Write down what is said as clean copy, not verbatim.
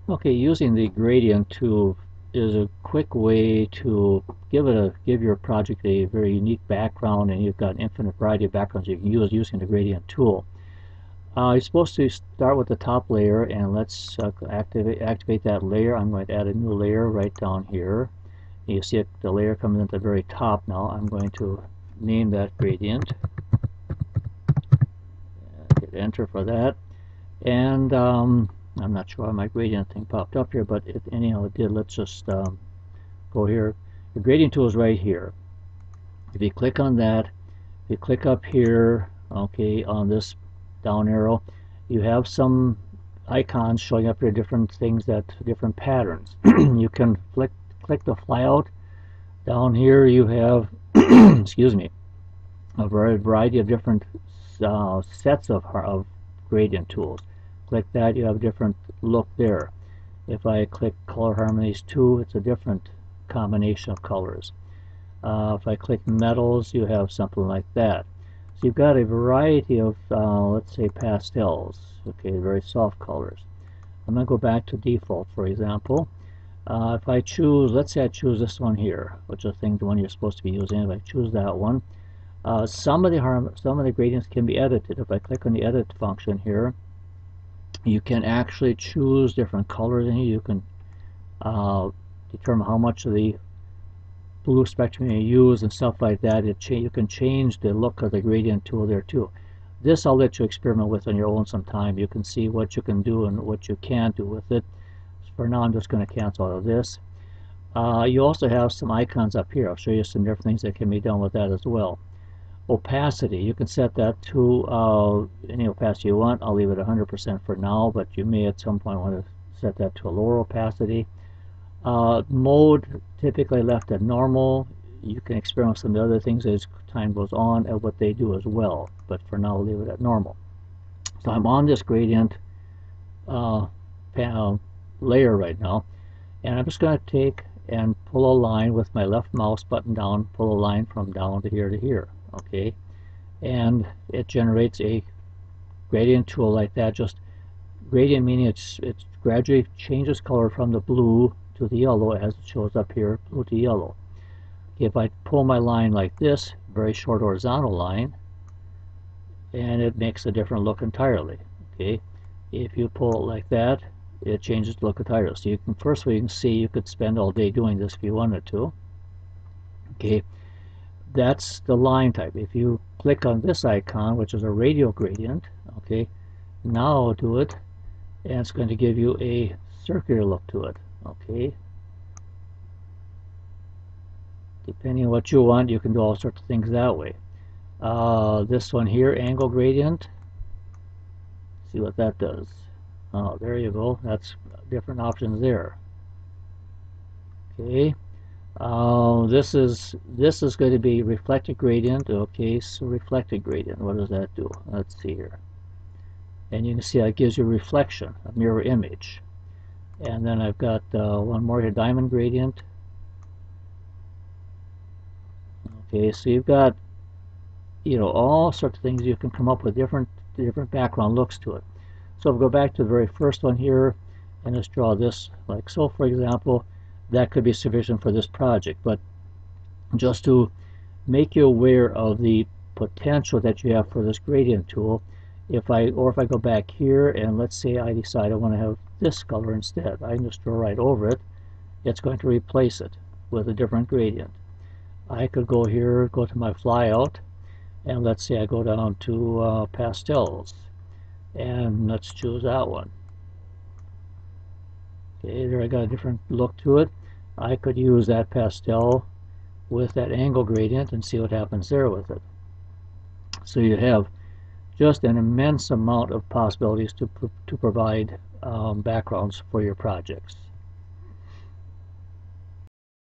Okay, using the gradient tool is a quick way to give your project a very unique background, and you've got an infinite variety of backgrounds you can use using the gradient tool. You're supposed to start with the top layer, and let's activate that layer. I'm going to add a new layer right down here. You see the layer coming at the very top now. I'm going to name that gradient. Hit enter for that. And I'm not sure why my gradient thing popped up here, but anyhow it did. Let's just go here. The gradient tool is right here. If you click on that, if you click up here, okay, on this down arrow, you have some icons showing up here, different things, different patterns. You can click the flyout. Down here you have excuse me, a variety of different sets of gradient tools. Click that, you have a different look there. If I click Color Harmonies 2, it's a different combination of colors. If I click Metals, you have something like that. So you've got a variety of, let's say, pastels, okay, very soft colors. I'm going to go back to default, for example. If I choose, let's say I choose this one here, which I think the one you're supposed to be using. If I choose that one, some of the gradients can be edited. If I click on the edit function here, you can actually choose different colors in here. You can determine how much of the blue spectrum you use and stuff like that. You can change the look of the gradient tool there too. This I'll let you experiment with on your own sometime. You can see what you can do and what you can't do with it. For now, I'm just going to cancel all of this. You also have some icons up here. I'll show you some different things that can be done with that as well. Opacity, you can set that to any opacity you want. I'll leave it 100% for now, but you may at some point want to set that to a lower opacity. Mode, typically left at normal. You can experiment with some of the other things as time goes on and what they do as well, but for now I'll leave it at normal. So I'm on this gradient layer right now, and I'm just going to take and pull a line with my left mouse button down, pull a line from down to here, okay, and it generates a gradient tool like that. Just gradient meaning it gradually changes color from the blue to the yellow as it shows up here, blue to yellow. Okay, if I pull my line like this, very short horizontal line, and it makes a different look entirely. Okay, if you pull it like that, it changes the look entirely. So you can, first of all, you can see you could spend all day doing this if you wanted to. Okay, that's the line type. If you click on this icon, which is a radial gradient, okay, now I'll do it, and it's going to give you a circular look to it. Okay, depending on what you want, you can do all sorts of things that way. This one here, angle gradient, see what that does. Oh, there you go. That's different options there. Okay. This is going to be reflected gradient. Okay, so reflected gradient. What does that do? Let's see here. And you can see that gives you reflection, a mirror image. And then I've got one more here, diamond gradient. Okay, so you've got, you know, all sorts of things. You can come up with different background looks to it. So if we go back to the very first one here, and let's draw this like so, for example. That could be sufficient for this project, but just to make you aware of the potential that you have for this gradient tool, if I go back here and let's say I decide I want to have this color instead, I can just draw right over it. It's going to replace it with a different gradient. I could go here, go to my flyout, and let's say I go down to pastels, and let's choose that one. Okay, there I got a different look to it. I could use that pastel with that angle gradient and see what happens there with it. So you have just an immense amount of possibilities to provide backgrounds for your projects.